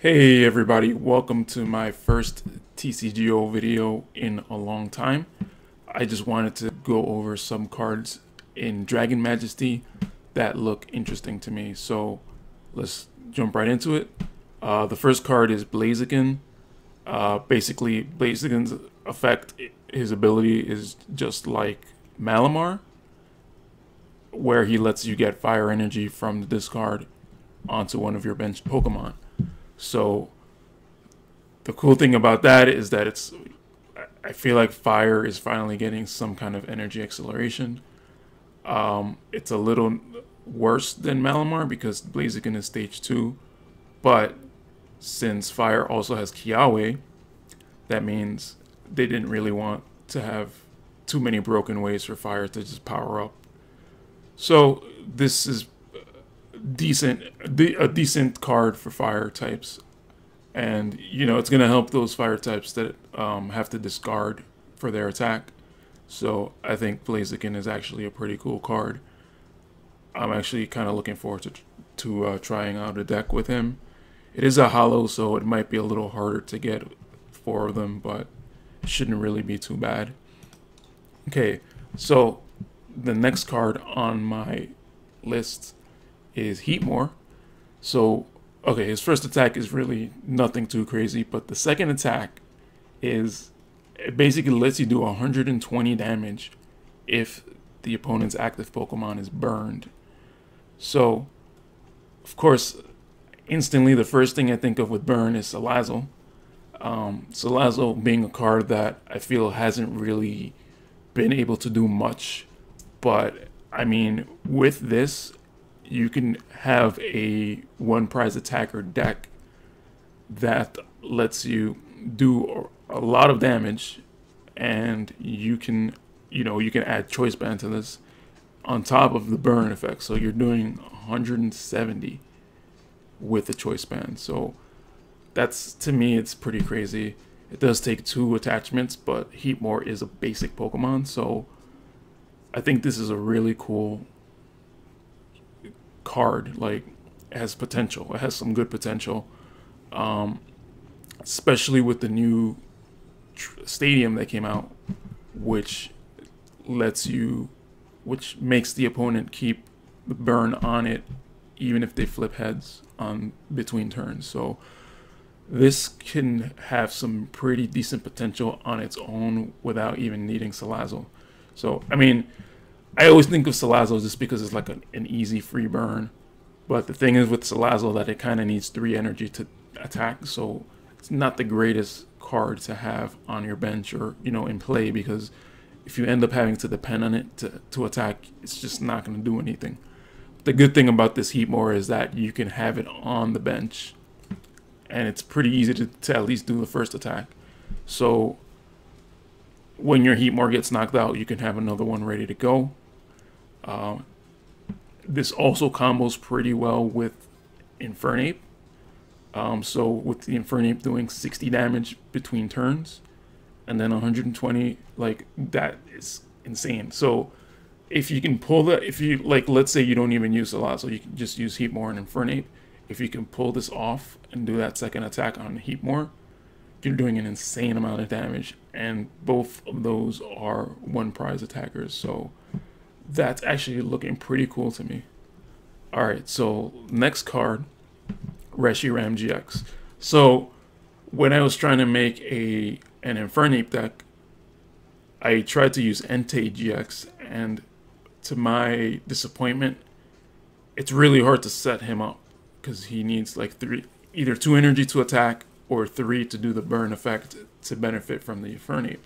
Hey everybody, welcome to my first TCGO video in a long time. I just wanted to go over some cards in Dragon Majesty that look interesting to me. So let's jump right into it. The first card is Blaziken. Basically, Blaziken's effect, his ability is just like Malamar, where he lets you get fire energy from the discard onto one of your bench Pokemon. So the cool thing about that is that I feel like fire is finally getting some kind of energy acceleration. It's a little worse than Malamar because Blaziken is stage 2, but since fire also has Kiawe, that means they didn't really want to have too many broken ways for fire to just power up. So this is a decent card for fire types, and it's gonna help those fire types that have to discard for their attack. So I think Blaziken is actually a pretty cool card. I'm actually kind of looking forward to trying out a deck with him. It is a holo, so it might be a little harder to get 4 of them, but it shouldn't really be too bad. Okay, so the next card on my list is Heatmore. So, okay, his first attack is really nothing too crazy, but the second attack it basically lets you do 120 damage if the opponent's active Pokemon is burned. So, of course, instantly the first thing I think of with burn is Salazzle. Salazzle being a card that I feel hasn't really been able to do much, but I mean, with this, you can have a one prize attacker deck that lets you do a lot of damage, and you can add choice band to this on top of the burn effect. So you're doing 170 with the choice band. So that's, to me, it's pretty crazy. It does take 2 attachments, but Heatmore is a basic Pokemon, so I think this is a really cool card. Like, it has potential. It has some good potential, especially with the new stadium that came out, which makes the opponent keep the burn on it even if they flip heads on between turns. So this can have some pretty decent potential on its own without even needing Salazzle. So, I mean, I always think of Salazzle just because it's like an easy free burn. But the thing is with Salazzle that it kind of needs 3 energy to attack. So it's not the greatest card to have on your bench or, in play, because if you end up having to depend on it to attack, it's just not going to do anything. The good thing about this Heatmore is that you can have it on the bench, and it's pretty easy to at least do the first attack. So when your Heatmore gets knocked out, you can have another one ready to go. This also combos pretty well with Infernape. So with the Infernape doing 60 damage between turns, and then 120, like, that is insane. So if you can pull let's say you don't even use a lot, so you can just use Heatmore and Infernape. If you can pull this off and do that second attack on Heatmore, you're doing an insane amount of damage, and both of those are one prize attackers. So that's actually looking pretty cool to me. Alright, so next card, Reshiram GX. So when I was trying to make an Infernape deck, I tried to use Entei GX, and to my disappointment, it's really hard to set him up because he needs like either 2 energy to attack or 3 to do the burn effect to benefit from the Infernape.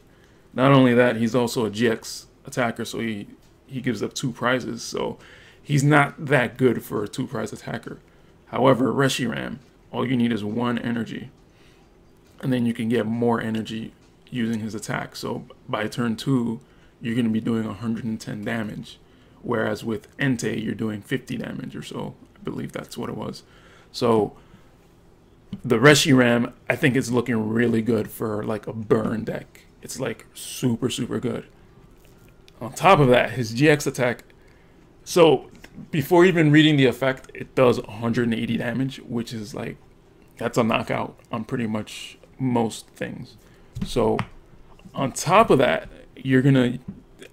Not only that, he's also a GX attacker, so he gives up 2 prizes, so he's not that good for a 2 prize attacker. However, Reshiram, all you need is 1 energy, and then you can get more energy using his attack. So by turn 2, you're going to be doing 110 damage, whereas with Entei, you're doing 50 damage or so. I believe that's what it was. So the Reshiram, I think, is looking really good for like a burn deck. It's like super, super good. On top of that, his GX attack, so before even reading the effect, it does 180 damage, which is like that's a knockout on pretty much most things. So on top of that, you're gonna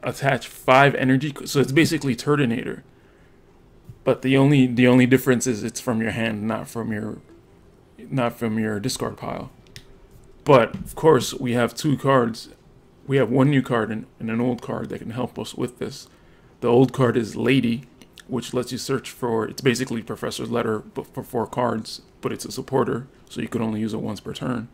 attach 5 energy, so it's basically Turtonator. But the only difference is it's from your hand, not from your discard pile. But of course, we have 2 cards. We have 1 new card and an old card that can help us with this. The old card is Lady, which lets you search for, it's basically Professor's Letter, but for 4 cards, but it's a supporter, so you can only use it once per turn.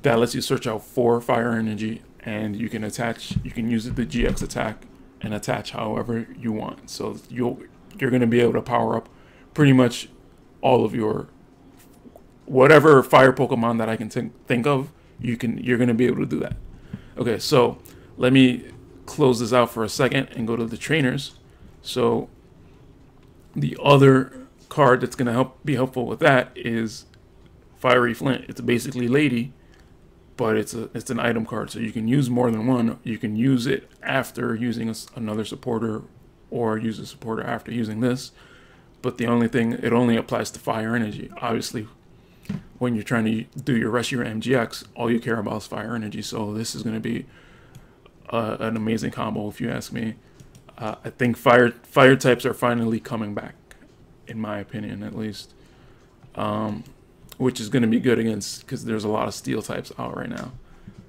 That lets you search out 4 fire energy, and you can use the GX attack and attach however you want. So you're going to be able to power up pretty much all of your, whatever fire Pokemon that I can think of, you're going to be able to do that. Okay, so let me close this out for a second and go to the trainers. So the other card that's going to be helpful with that is Fiery Flint. It's basically Lady, but it's an item card, so you can use more than one. You can use it after using another supporter, or use a supporter after using this. But the only thing, it only applies to fire energy. Obviously, when you're trying to do your rest of your MGX, all you care about is fire energy. So this is going to be an amazing combo, if you ask me. I think fire types are finally coming back, in my opinion, at least. Which is going to be good against, because there's a lot of steel types out right now.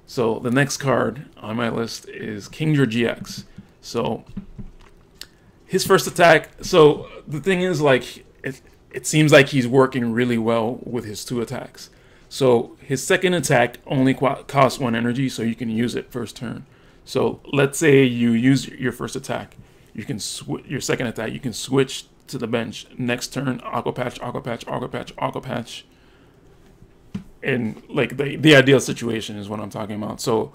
So the next card on my list is Kingdra GX. So his first attack, so the thing is, like, it seems like he's working really well with his 2 attacks. So his second attack only costs 1 energy, so you can use it first turn. So let's say you use your first attack, you can your second attack, you can switch to the bench. Next turn, Aqua Patch, Aqua Patch, Aqua Patch, Aqua Patch. And like the ideal situation is what I'm talking about. So,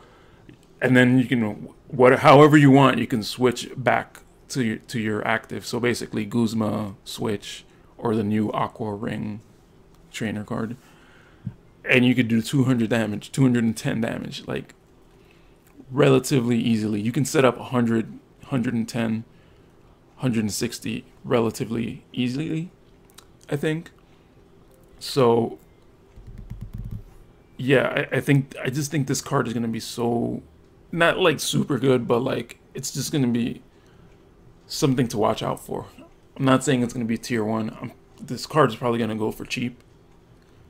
and then you can, however you want, you can switch back to your active. So basically Guzma switch, or the new Aqua Ring trainer card, and you could do 200 damage, 210 damage, like relatively easily. You can set up 100, 110, 160 relatively easily, I think. So yeah, I just think this card is going to be so, not like super good, but like it's just going to be something to watch out for. I'm not saying it's going to be tier 1. This card is probably going to go for cheap.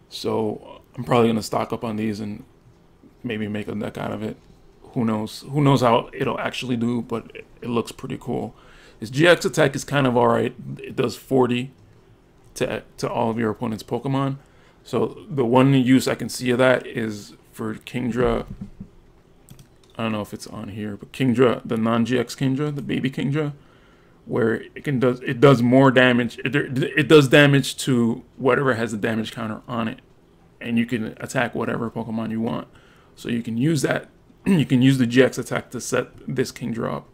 So I'm probably going to stock up on these and maybe make a deck out of it. Who knows? Who knows how it'll actually do, but it looks pretty cool. His GX attack is kind of alright. It does 40 to all of your opponent's Pokemon. So the one use I can see of that is for Kingdra. I don't know if it's on here, but Kingdra, the non-GX Kingdra, the baby Kingdra, where it does more damage. It does damage to whatever has a damage counter on it, and you can attack whatever Pokemon you want. So you can use that. You can use the GX attack to set this Kingdra up,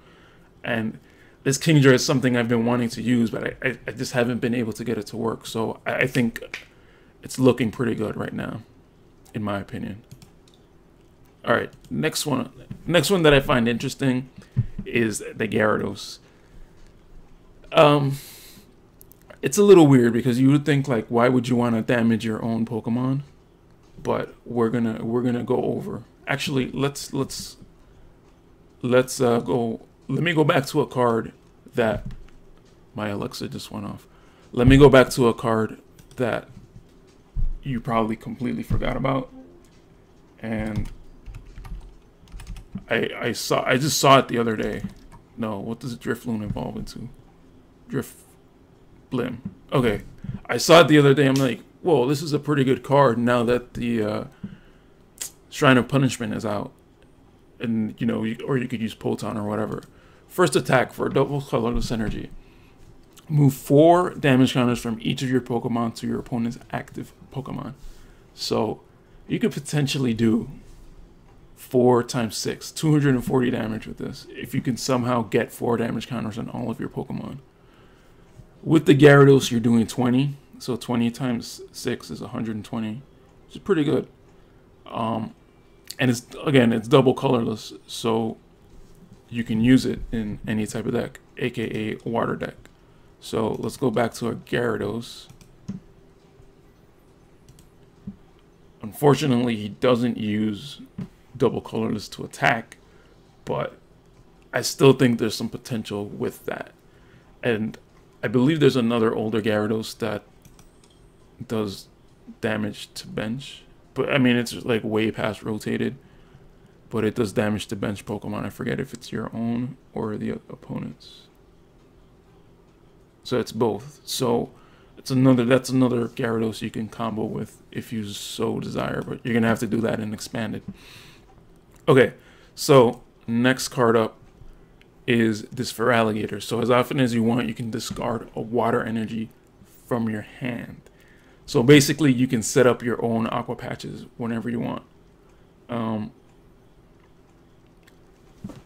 and this Kingdra is something I've been wanting to use, but I just haven't been able to get it to work. So I think it's looking pretty good right now, in my opinion. All right, next one that I find interesting is the Gyarados. It's a little weird because you would think, like, why would you want to damage your own Pokemon? But we're gonna go over. Actually, let's go. Let me go back to a card that my Alexa just went off. Let me go back to a card that you probably completely forgot about, and I just saw it the other day. No, what does Drifloon evolve into? Drifblim. Okay, I saw it the other day. I'm like, whoa, this is a pretty good card now that the Shrine of Punishment is out, and you know, or you could use Poton or whatever. First attack for double colorless energy. Move 4 damage counters from each of your Pokemon to your opponent's active Pokemon. So you could potentially do 4 times 6, 240 damage with this, if you can somehow get 4 damage counters on all of your Pokemon. With the Gyarados, you're doing 20, so 20 times 6 is 120, which is pretty good. And it's double colorless, so you can use it in any type of deck, aka water deck. So let's go back to our Gyarados. Unfortunately, he doesn't use double colorless to attack, but I still think there's some potential with that. And I believe there's another older Gyarados that does damage to bench, but I mean, it's like way past rotated, but it does damage to bench Pokemon. I forget if it's your own or the opponent's. So it's both. So that's another Gyarados you can combo with if you so desire, but you're gonna have to do that in expanded. Okay, so next card up is this Feraligatr. So as often as you want, you can discard a water energy from your hand. So basically, you can set up your own Aqua Patches whenever you want.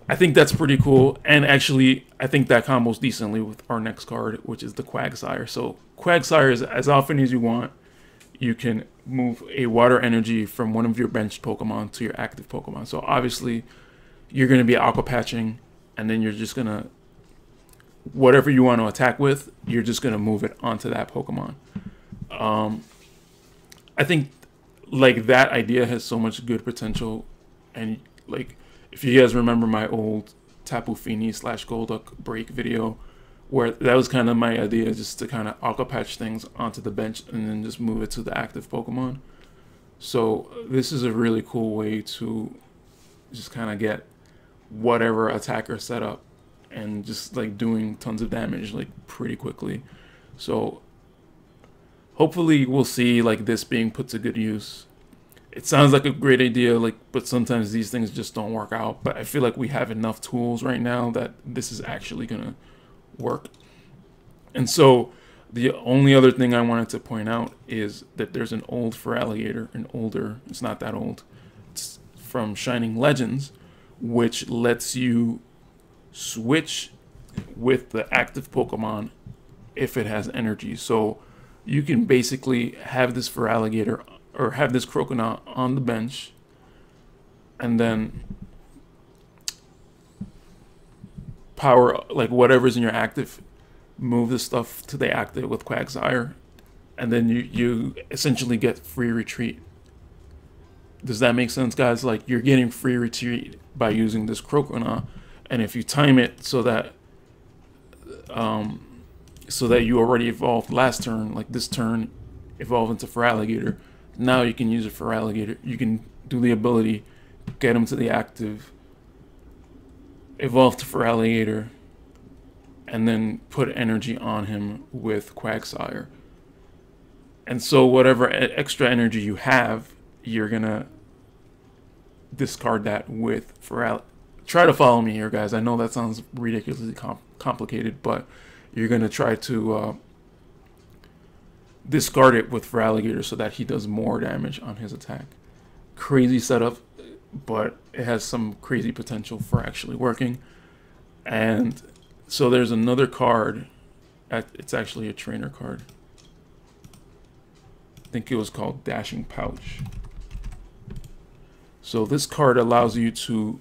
I think that's pretty cool, and actually, I think that combos decently with our next card, which is the Quagsire. So Quagsire is as often as you want, you can move a water energy from one of your benched Pokemon to your active Pokemon. So obviously, you're going to be Aqua Patching, and then you're just going to, whatever you want to attack with, you're just going to move it onto that Pokemon. I think like that idea has so much good potential, and like if you guys remember my old Tapu Fini / Golduck break video, where that was kind of my idea, just to kind of Aqua Patch things onto the bench and then just move it to the active Pokemon. So this is a really cool way to just kind of get whatever attacker set up and just like doing tons of damage like pretty quickly. So hopefully we'll see like this being put to good use. It sounds like a great idea, like, but sometimes these things just don't work out. But I feel like we have enough tools right now that this is actually gonna work. And so the only other thing I wanted to point out is that there's an old Feraligatr, it's not that old, it's from Shining Legends, which lets you switch with the active Pokemon if it has energy. So you can basically have this Feraligatr or have this Croconaw on the bench, and then power like whatever's in your active, move the stuff to the active with Quagsire, and then you essentially get free retreat. Does that make sense, guys? Like, you're getting free retreat by using this Croconaw, and if you time it so that you already evolved last turn, like this turn evolve into Feraligatr, now you can use it for Feraligatr. You can do the ability, get him to the active, evolve to Feraligatr, and then put energy on him with Quagsire. And so whatever extra energy you have, you're gonna discard that with Feraligatr. Try to follow me here, guys. I know that sounds ridiculously complicated, but you're gonna try to discard it with Feraligatr so that he does more damage on his attack. Crazy setup, but it has some crazy potential for actually working. And so there's another card. It's actually a trainer card. I think it was called Dashing Pouch. So this card allows you to,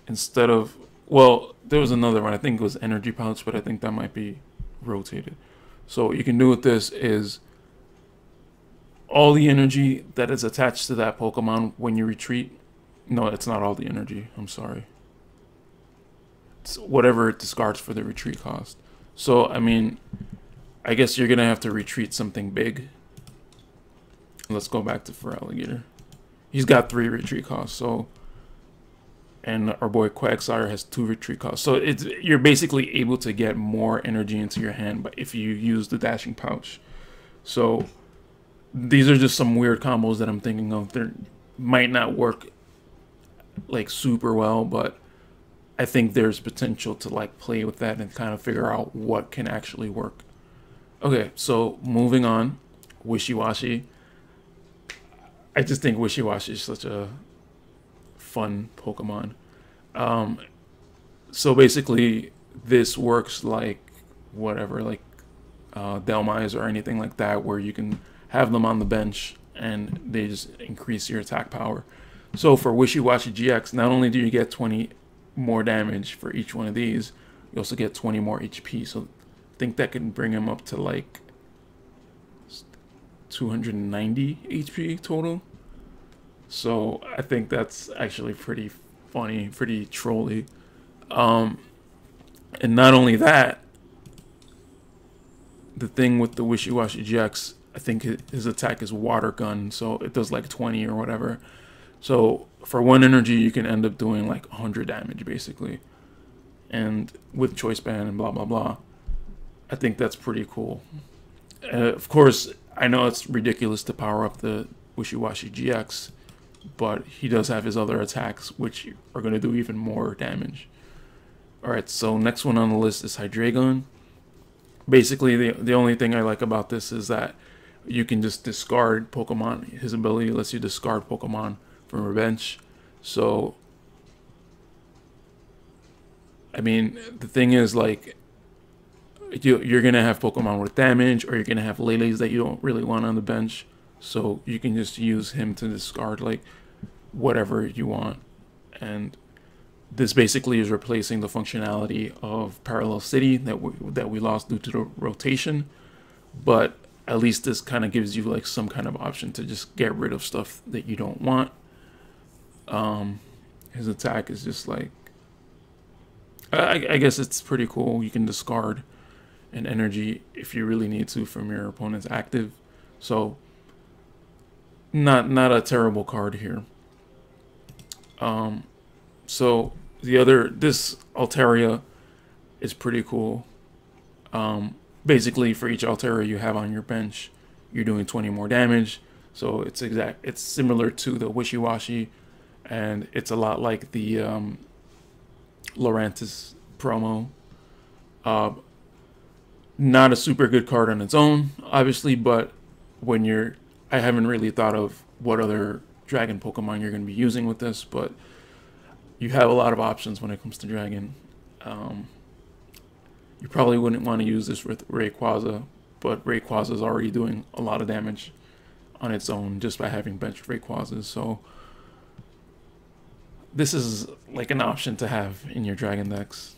instead of, well, there was another one. I think it was Energy Pouch, but I think that might be rotated. So what you can do with this is all the energy that is attached to that Pokemon when you retreat. No, it's not all the energy. I'm sorry. It's whatever it discards for the retreat cost. So, I mean, I guess you're going to have to retreat something big. Let's go back to Feraligatr. He's got 3 retreat costs. So, and our boy Quagsire has 2 retreat costs. So you're basically able to get more energy into your hand, but if you use the Dashing Pouch. So these are just some weird combos that I'm thinking of. They might not work like super well, but I think there's potential to like play with that and kind of figure out what can actually work. Okay, so moving on, Wishiwashi. I just think Wishiwashi is such a fun Pokemon. So basically this works like whatever, like Delmise or anything like that, where you can have them on the bench and they just increase your attack power. So for Wishiwashi GX, not only do you get 20 more damage for each one of these, you also get 20 more HP. So I think that can bring him up to like 290 HP total. So I think that's actually pretty funny, pretty trolly. And not only that, the thing with the Wishy-Washy GX, I think his attack is water gun, so it does like 20 or whatever. So for 1 energy, you can end up doing like 100 damage basically. And with choice band and blah blah blah, I think that's pretty cool. Of course, I know it's ridiculous to power up the Wishy-Washy GX, but he does have his other attacks, which are going to do even more damage. Alright, so next one on the list is Hydreigon. Basically, the only thing I like about this is that you can just discard Pokemon. His ability lets you discard Pokemon from your bench. So, I mean, the thing is, like, you're going to have Pokemon with damage, or you're going to have Lele's that you don't really want on the bench. So you can just use him to discard, like, whatever you want. And this basically is replacing the functionality of Parallel City that we lost due to the rotation. But at least this kind of gives you, like, some kind of option to just get rid of stuff that you don't want. His attack is just like, I guess it's pretty cool. You can discard an energy if you really need to from your opponent's active. So not a terrible card here. So this Altaria is pretty cool. Basically, for each Altaria you have on your bench, you're doing 20 more damage. So it's similar to the Wishy-Washy, and it's a lot like the Lurantis promo. Not a super good card on its own, obviously, but when I haven't really thought of what other dragon Pokemon you're going to be using with this, but you have a lot of options when it comes to dragon. You probably wouldn't want to use this with Rayquaza, but Rayquaza is already doing a lot of damage on its own just by having benched Rayquazas. So this is like an option to have in your dragon decks.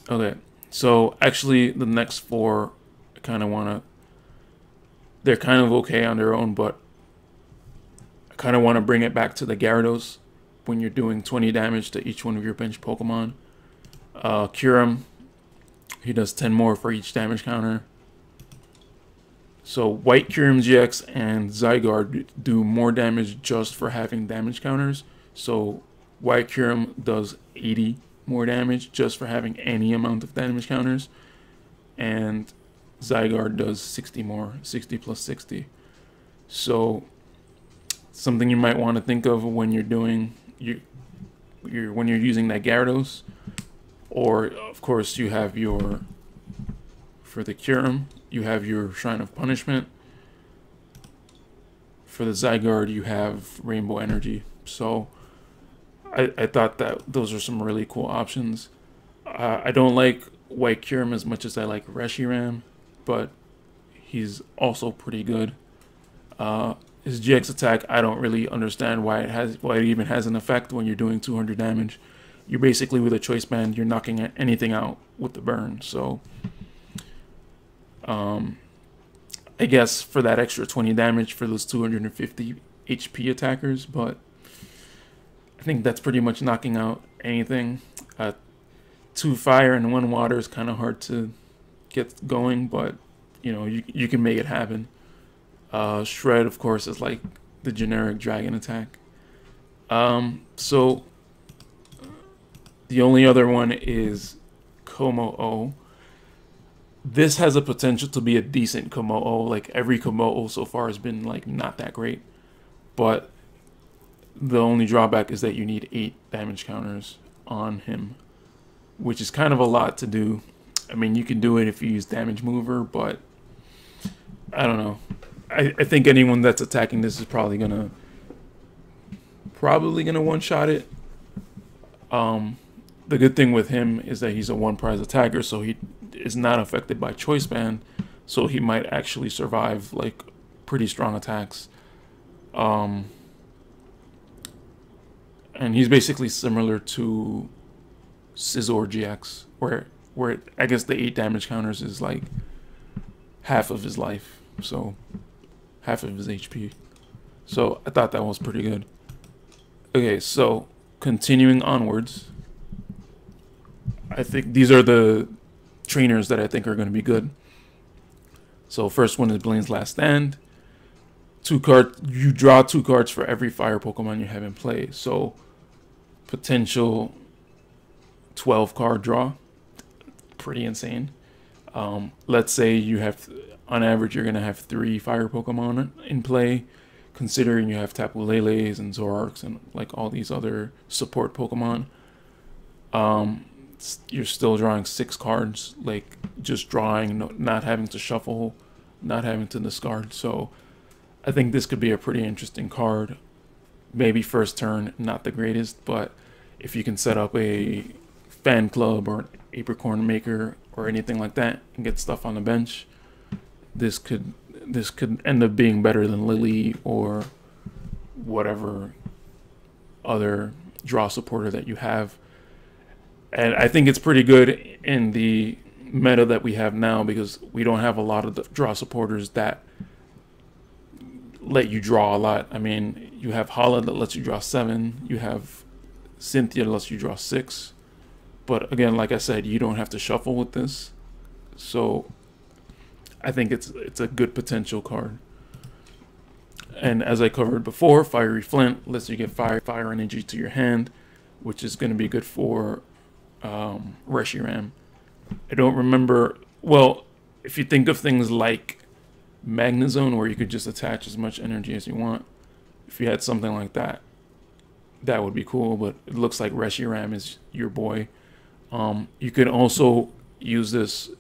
Okay, so actually the next 4, they're kind of okay on their own, but I kind of want to bring it back to the Gyarados when you're doing 20 damage to each one of your bench Pokemon. Kyurem, he does 10 more for each damage counter. So White Kyurem GX and Zygarde do more damage just for having damage counters. So White Kyurem does 80 more damage just for having any amount of damage counters. And Zygarde does 60 more, 60 plus 60. So something you might want to think of when you're doing when you're using that Gyarados. Or of course you have for the Kyurem, you have your Shrine of Punishment. For the Zygarde, you have Rainbow Energy. So I thought that those are some really cool options. I don't like White Kyurem as much as I like Reshiram, but he's also pretty good. His GX attack, I don't really understand why it even has an effect when you're doing 200 damage. You're basically, with a choice band, you're knocking anything out with the burn. So I guess for that extra 20 damage for those 250 HP attackers, but I think that's pretty much knocking out anything. 2 fire and 1 water is kind of hard to get going, but you know, you can make it happen. Shred, of course, is like the generic dragon attack. So the only other one is Komo-o. This has a potential to be a decent Komo-o. Like, every Komo-o so far has been like not that great, but the only drawback is that you need 8 damage counters on him, which is kind of a lot to do. I mean, you can do it if you use Damage Mover, but I don't know. I think anyone that's attacking this is probably gonna one-shot it. The good thing with him is that he's a 1-prize attacker, so he is not affected by choice band, so he might actually survive like pretty strong attacks. And he's basically similar to Scizor GX, where I guess the 8 damage counters is like half of his life. So half of his HP. So I thought that was pretty good. Okay, so continuing onwards, I think these are the trainers that I think are going to be good. So first one is Blaine's Last Stand. You draw 2 cards for every fire Pokemon you have in play. So potential 12 card draw. Pretty insane. Let's say you have, on average, you're going to have 3 fire Pokemon in play, considering you have Tapu Leles and Zoroarks and like all these other support Pokemon. You're still drawing 6 cards, like just drawing, not having to shuffle, not having to discard. So I think this could be a pretty interesting card. Maybe first turn, not the greatest, but if you can set up a fan club or an apricorn maker or anything like that and get stuff on the bench, this could end up being better than Lily or whatever other draw supporter that you have. And I think it's pretty good in the meta that we have now, because we don't have a lot of the draw supporters that let you draw a lot. I mean, you have Hala that lets you draw 7. You have Cynthia that lets you draw 6. But again, like I said, you don't have to shuffle with this. So I think it's a good potential card. And as I covered before, Fiery Flint lets you get fire energy to your hand, which is going to be good for Reshiram. I don't remember, well, if you think of things like Magnezone, where you could just attach as much energy as you want, if you had something like that, that would be cool. But it looks like Reshiram is your boy. You could also use this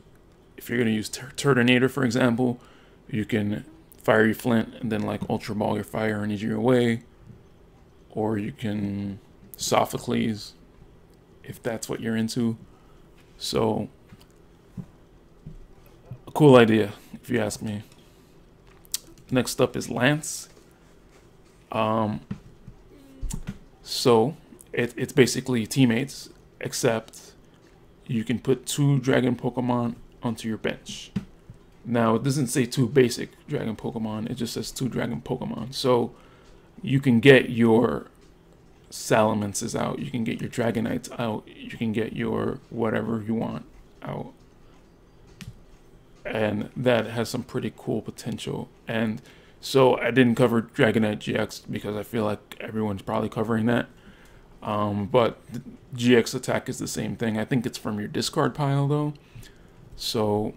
if you're going to use Turtonator, for example. You can Fiery Flint and then like Ultra Ball your fire energy away, or you can Sophocles if that's what you're into. So a cool idea, if you ask me. Next up is Lance. So it's basically teammates, except you can put 2 dragon Pokemon onto your bench. Now, it doesn't say 2 basic dragon Pokemon, it just says 2 dragon Pokemon. So you can get your Salamances out, you can get your Dragonites out, you can get your whatever you want out. And that has some pretty cool potential. And so I didn't cover Dragonite GX because I feel like everyone's probably covering that. But the GX attack is the same thing. I think it's from your discard pile though. So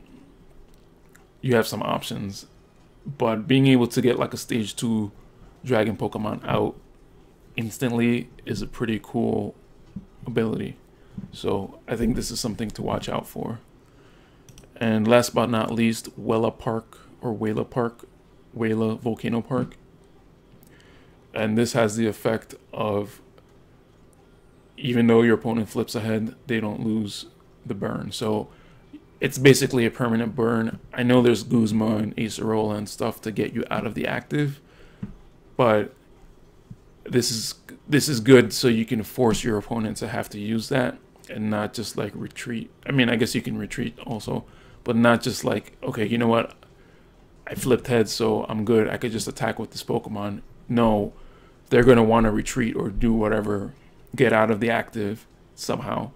you have some options. But being able to get like a stage 2 dragon Pokemon out instantly is a pretty cool ability. So I think this is something to watch out for. And last but not least, Wela Volcano Park. And this has the effect of, even though your opponent flips ahead, they don't lose the burn. So it's basically a permanent burn. I know there's Guzma and Acerola and stuff to get you out of the active, but this is good so you can force your opponent to have to use that and not just like retreat. I mean, I guess you can retreat also, but not just like, okay, you know what, I flipped heads, so I'm good, I could just attack with this Pokemon. No, they're going to want to retreat or do whatever, get out of the active somehow,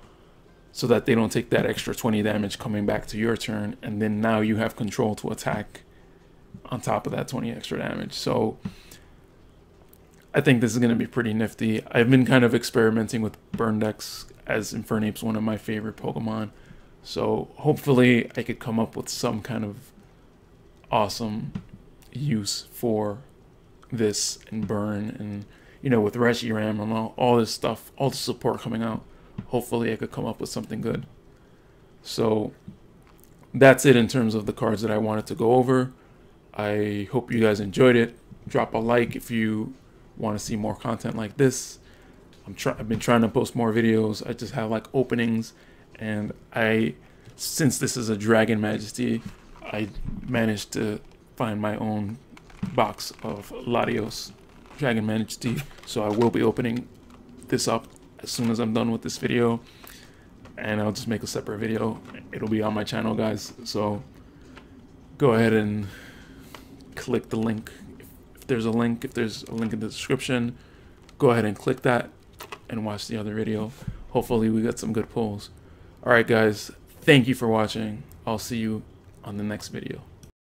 so that they don't take that extra 20 damage coming back to your turn, and then now you have control to attack on top of that 20 extra damage. So I think this is going to be pretty nifty. I've been kind of experimenting with burn decks, as Infernape's one of my favorite Pokemon. So hopefully I could come up with some kind of awesome use for this and burn, and you know, with Reshiram and all this stuff, all the support coming out, hopefully I could come up with something good. So that's it in terms of the cards that I wanted to go over. I hope you guys enjoyed it. Drop a like if you want to see more content like this. I've been trying to post more videos. I just have like openings, and since this is a Dragon Majesty, I managed to find my own box of Latios Dragon Majesty, so I will be opening this up as soon as I'm done with this video, and I'll just make a separate video. It'll be on my channel, guys, so go ahead and click the link. If there's a link in the description, go ahead and click that and watch the other video. Hopefully we got some good pulls. All right, guys, thank you for watching. I'll see you on the next video.